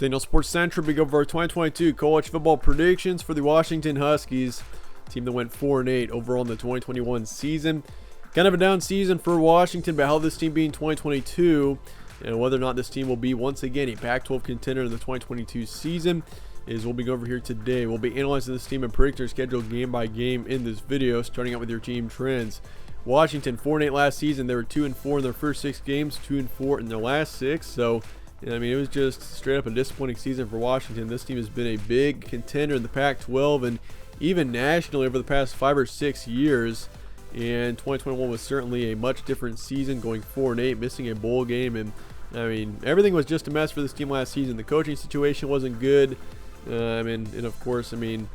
Daniel Sports Central, we go over our 2022 college football predictions for the Washington Huskies, team that went 4-8 overall in the 2021 season. Kind of a down season for Washington, but how this team be in 2022 and whether or not this team will be once again a Pac-12 contender in the 2022 season is what we'll be going over here today. We'll be analyzing this team and predicting their schedule game by game in this video, starting out with your team trends. Washington 4-8 last season. They were 2-4 in their first 6 games, 2-4 in their last 6. So I mean, it was just straight up a disappointing season for Washington. This team has been a big contender in the Pac-12 and even nationally over the past 5 or 6 years. And 2021 was certainly a much different season, going 4-8, missing a bowl game. And I mean, everything was just a mess for this team last season. The coaching situation wasn't good. And of course, I mean,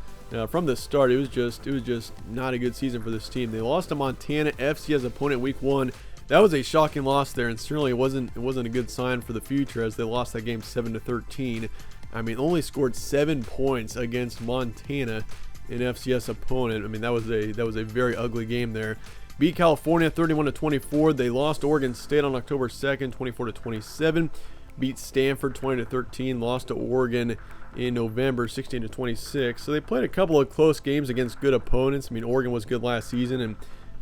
from the start, it was just not a good season for this team. They lost to Montana, FCS opponent, week 1. That was a shocking loss there, and certainly it wasn't a good sign for the future as they lost that game 7-13. I mean, only scored 7 points against Montana, an FCS opponent. I mean, that was a very ugly game there. Beat California 31-24. They lost Oregon State on October 2nd, 24-27. Beat Stanford 20-13. Lost to Oregon in November 16-26. So they played a couple of close games against good opponents. I mean, Oregon was good last season, and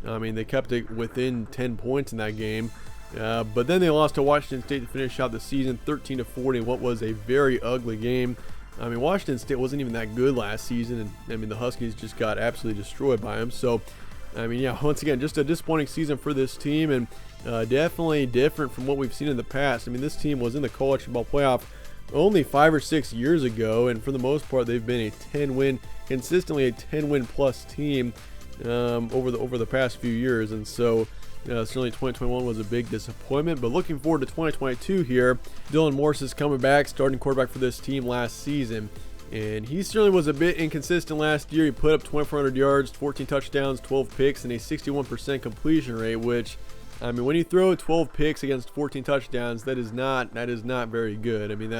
I mean, they kept it within 10 points in that game. But then they lost to Washington State to finish out the season 13-40 in what was a very ugly game. I mean, Washington State wasn't even that good last season, and I mean, the Huskies just got absolutely destroyed by them. So, I mean, yeah, once again, just a disappointing season for this team, and definitely different from what we've seen in the past. I mean, this team was in the college football playoff only 5 or 6 years ago, and for the most part, they've been consistently a 10-win plus team over the past few years. And so certainly 2021 was a big disappointment, but looking forward to 2022 here. Dylan Morris is coming back, starting quarterback for this team last season, and he certainly was a bit inconsistent last year. He put up 2,400 yards, 14 touchdowns, 12 picks, and a 61% completion rate, which, I mean, when you throw 12 picks against 14 touchdowns, that is not very good. I mean,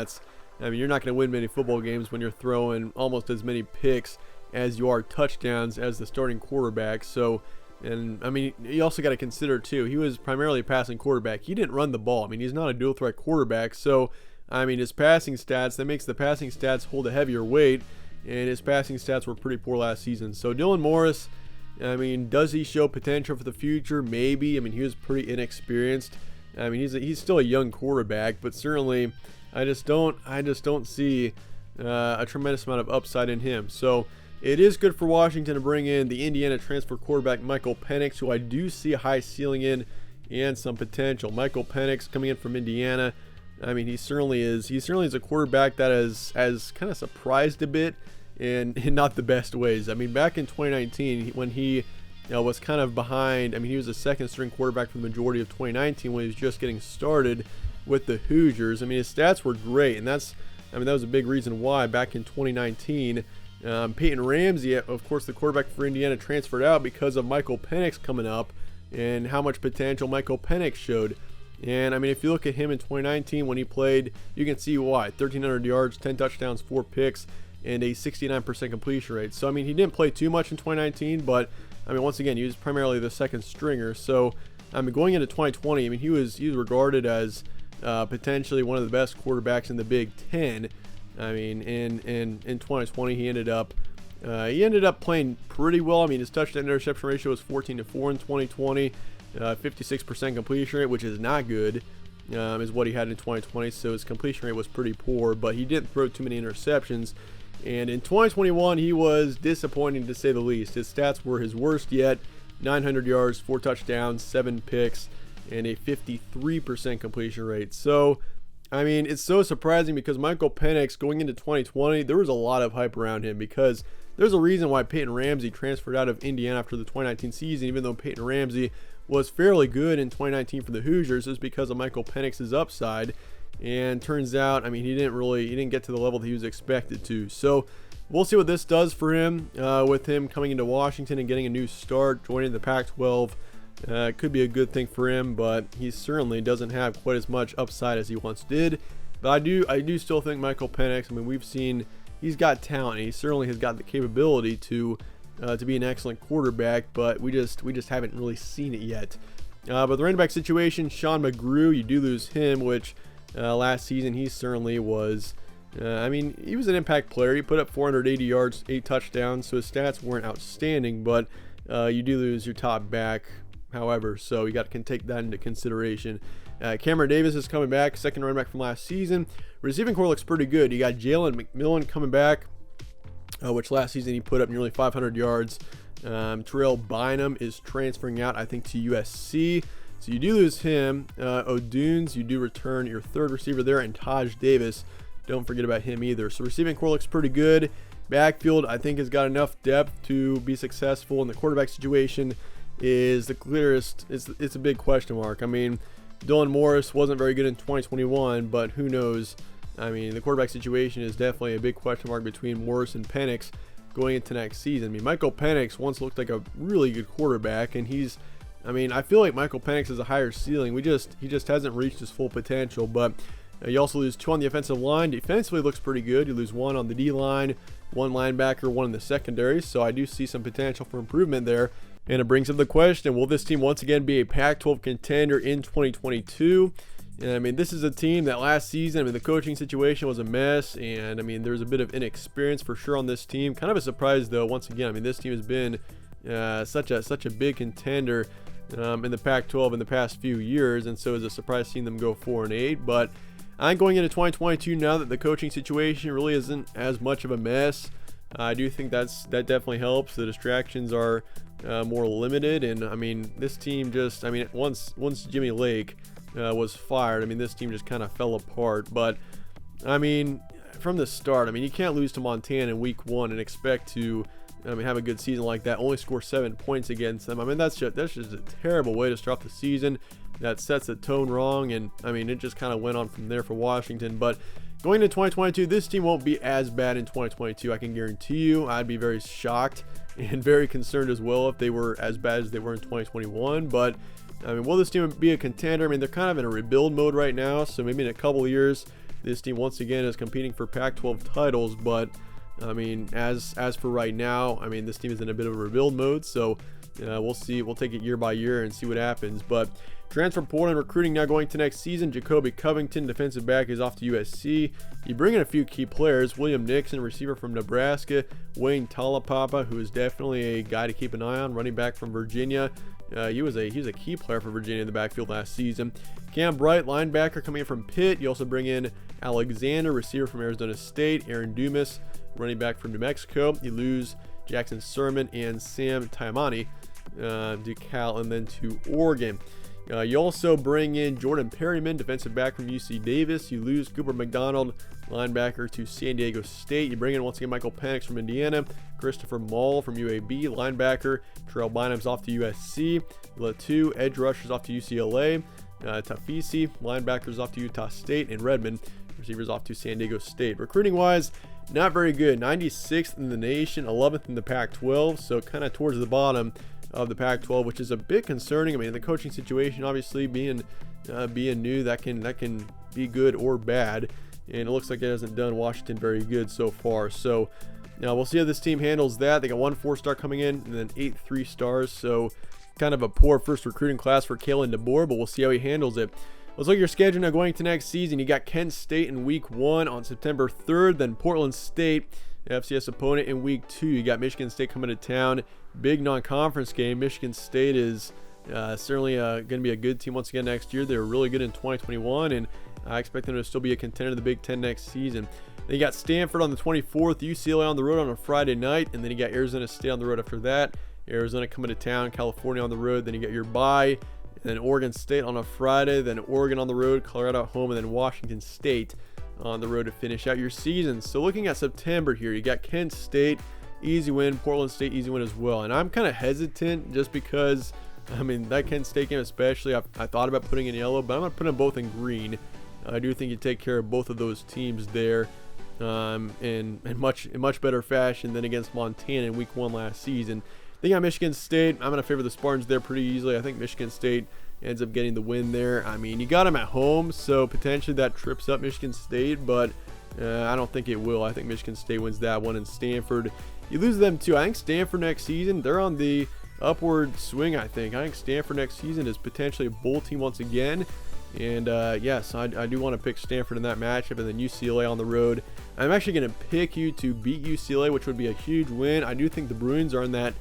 you're not going to win many football games when you're throwing almost as many picks as you are touchdowns as the starting quarterback. So, and I mean, you also got to consider too, he was primarily a passing quarterback. He didn't run the ball. I mean, he's not a dual threat quarterback. So, I mean, his passing stats, that makes the passing stats hold a heavier weight, and his passing stats were pretty poor last season. So Dylan Morris, I mean, does he show potential for the future? Maybe. I mean, he was pretty inexperienced. I mean, he's still a young quarterback, but certainly I just don't see a tremendous amount of upside in him. So it is good for Washington to bring in the Indiana transfer quarterback Michael Penix, who I do see a high ceiling in and some potential. Michael Penix coming in from Indiana. I mean, he certainly is a quarterback that has kind of surprised a bit in not the best ways. I mean, back in 2019 when he was kind of behind, I mean, he was a second string quarterback for the majority of 2019 when he was just getting started with the Hoosiers. I mean, his stats were great, and that was a big reason why back in 2019 Peyton Ramsey, of course, the quarterback for Indiana, transferred out because of Michael Penix coming up and how much potential Michael Penix showed. And I mean, if you look at him in 2019 when he played, you can see why. 1,300 yards, 10 touchdowns, 4 picks, and a 69% completion rate. So I mean, he didn't play too much in 2019, but I mean, once again, he was primarily the second stringer. So I mean, going into 2020, I mean, he was regarded as potentially one of the best quarterbacks in the Big Ten. I mean, in 2020, he ended up playing pretty well. I mean, his touchdown interception ratio was 14-4 in 2020, 56% completion rate, which is not good, is what he had in 2020. So his completion rate was pretty poor, but he didn't throw too many interceptions. And in 2021, he was disappointing to say the least. His stats were his worst yet: 900 yards, 4 touchdowns, 7 picks, and a 53% completion rate. So I mean, it's so surprising because Michael Penix going into 2020, there was a lot of hype around him because there's a reason why Peyton Ramsey transferred out of Indiana after the 2019 season, even though Peyton Ramsey was fairly good in 2019 for the Hoosiers, is because of Michael Penix's upside. And turns out, I mean, he didn't get to the level that he was expected to. So we'll see what this does for him with him coming into Washington and getting a new start, joining the Pac-12. It could be a good thing for him, but he certainly doesn't have quite as much upside as he once did. But I do still think Michael Penix, I mean, we've seen he's got talent. He certainly has got the capability to be an excellent quarterback, but we just haven't really seen it yet. But the running back situation, Sean McGrew, you do lose him, which last season he certainly was I mean, he was an impact player. He put up 480 yards, 8 touchdowns, so his stats weren't outstanding, but you do lose your top back, however, so you can take that into consideration. Cameron Davis is coming back, second running back from last season. Receiving core looks pretty good. You got Jalen McMillan coming back, which last season he put up nearly 500 yards. Terrell Bynum is transferring out, I think, to USC. So you do lose him. O'Dunes, you do return your third receiver there, and Taj Davis. Don't forget about him either. So receiving core looks pretty good. Backfield, I think, has got enough depth to be successful. And the quarterback situation is the clearest. It's a big question mark. I mean, Dylan Morris wasn't very good in 2021, but who knows? I mean, the quarterback situation is definitely a big question mark between Morris and Penix going into next season. I mean, Michael Penix once looked like a really good quarterback, and I feel like Michael Penix has a higher ceiling. He just hasn't reached his full potential, but you also lose 2 on the offensive line. Defensively looks pretty good. You lose 1 on the D-line, 1 linebacker, 1 in the secondary, so I do see some potential for improvement there. And it brings up the question, will this team once again be a Pac-12 contender in 2022? And I mean, this is a team that last season, the coaching situation was a mess, and I mean, there's a bit of inexperience for sure on this team. Kind of a surprise, though, once again. This team has been such a big contender in the Pac-12 in the past few years, and so it's a surprise seeing them go 4-8. But I'm going into 2022 now that the coaching situation really isn't as much of a mess. I do think that definitely helps. The distractions are more limited, and I mean, this team just, once Jimmy Lake was fired, this team just kind of fell apart. But I mean, from the start, you can't lose to Montana in week 1 and expect to have a good season like that. Only score 7 points against them. That's just a terrible way to start off the season. That sets the tone wrong, and it just kind of went on from there for Washington. But going into 2022, this team won't be as bad in 2022. I can guarantee you. I'd be very shocked and very concerned as well if they were as bad as they were in 2021. But will this team be a contender? They're kind of in a rebuild mode right now, so maybe in a couple of years this team once again is competing for Pac-12 titles. But as for right now, this team is in a bit of a rebuild mode, so we'll see. We'll take it year by year and see what happens. But transfer portal and recruiting now going to next season. Jacoby Covington, defensive back, is off to USC. You bring in a few key players. William Nixon, receiver from Nebraska. Wayne Talapapa, who is definitely a guy to keep an eye on, running back from Virginia. He was a key player for Virginia in the backfield last season. Cam Bright, linebacker, coming in from Pitt. You also bring in Alexander, receiver from Arizona State. Aaron Dumas, running back from New Mexico. You lose Jackson Sermon and Sam Taimani to Cal and then to Oregon. You also bring in Jordan Perryman, defensive back from UC Davis. You lose Cooper McDonald, linebacker, to San Diego State. You bring in once again Michael Penix from Indiana, Christopher Mall from UAB, linebacker. Terrell Bynum's off to USC. Latu, edge rushers, off to UCLA. Tafisi, linebackers, off to Utah State, and Redmond, receivers, off to San Diego State. Recruiting wise, not very good. 96th in the nation, 11th in the Pac-12, so kind of towards the bottom of the Pac-12, which is a bit concerning. The coaching situation, obviously, being new, that can be good or bad, and it looks like it hasn't done Washington very good so far. So now we'll see how this team handles that. They got 1 4-star coming in and then 8 3-stars, so kind of a poor first recruiting class for Kalen DeBoer, but we'll see how he handles it. Let's look at your schedule now going to next season. You got Kent State in week 1 on September 3rd, then Portland State, FCS opponent, in week 2. You got Michigan State coming to town. Big non-conference game. Michigan State is certainly going to be a good team once again next year. They were really good in 2021, and I expect them to still be a contender in the Big Ten next season. Then you got Stanford on the 24th, UCLA on the road on a Friday night, and then you got Arizona State on the road after that. Arizona coming to town, California on the road. Then you got your bye, and then Oregon State on a Friday, then Oregon on the road, Colorado at home, and then Washington State on the road to finish out your season. So looking at September here, you got Kent State, easy win, Portland State, easy win as well. And I'm kind of hesitant just because, that Kent State game especially, I thought about putting in yellow, but I'm going to put them both in green. I do think you take care of both of those teams there in much better fashion than against Montana in week 1 last season. They got Michigan State. I'm going to favor the Spartans there pretty easily. I think Michigan State ends up getting the win there. You got them at home, so potentially that trips up Michigan State, but I don't think it will. I think Michigan State wins that one. In Stanford, you lose them too. I think Stanford next season, they're on the upward swing. I think Stanford next season is potentially a bowl team once again, And yes, I do want to pick Stanford in that matchup, and then UCLA on the road. I'm actually going to pick you to beat UCLA, which would be a huge win. I do think the Bruins are in that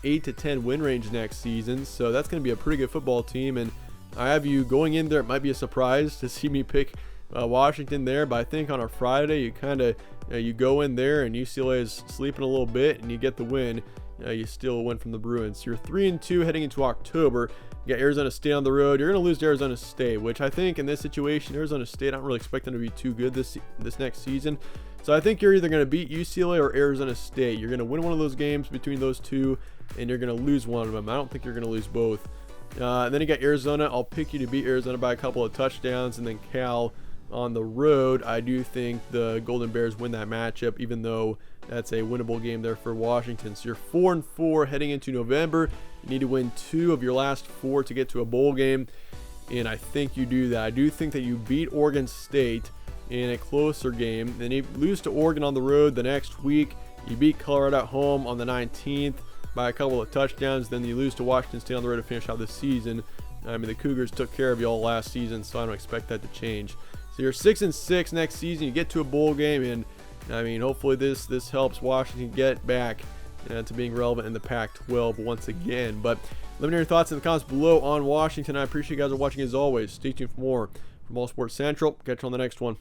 8 to 10 win range next season, so that's going to be a pretty good football team. And I have you going in there. It might be a surprise to see me pick Washington there, but I think on a Friday you kind of you go in there and UCLA is sleeping a little bit, and you get the win. You still win from the Bruins. So you're 3-2 heading into October. You got Arizona State on the road. You're going to lose to Arizona State, which I think in this situation, Arizona State, I don't really expect them to be too good this next season. So I think you're either going to beat UCLA or Arizona State. You're going to win one of those games between those two, and you're going to lose one of them. I don't think you're going to lose both. And then you got Arizona. I'll pick you to beat Arizona by a couple of touchdowns, and then Cal on the road. I do think the Golden Bears win that matchup, even though that's a winnable game there for Washington. So you're 4-4 heading into November. You need to win 2 of your last 4 to get to a bowl game, and I think you do that. I do think that you beat Oregon State in a closer game. Then you lose to Oregon on the road the next week. You beat Colorado at home on the 19th by a couple of touchdowns. Then you lose to Washington State on the road to finish out the season. I mean, the Cougars took care of you all last season, so I don't expect that to change. So you're 6-6 next season. You get to a bowl game, and I mean, hopefully this helps Washington get back to being relevant in the Pac-12 once again. But let me know your thoughts in the comments below on Washington. I appreciate you guys are watching as always. Stay tuned for more from All Sports Central. Catch you on the next one.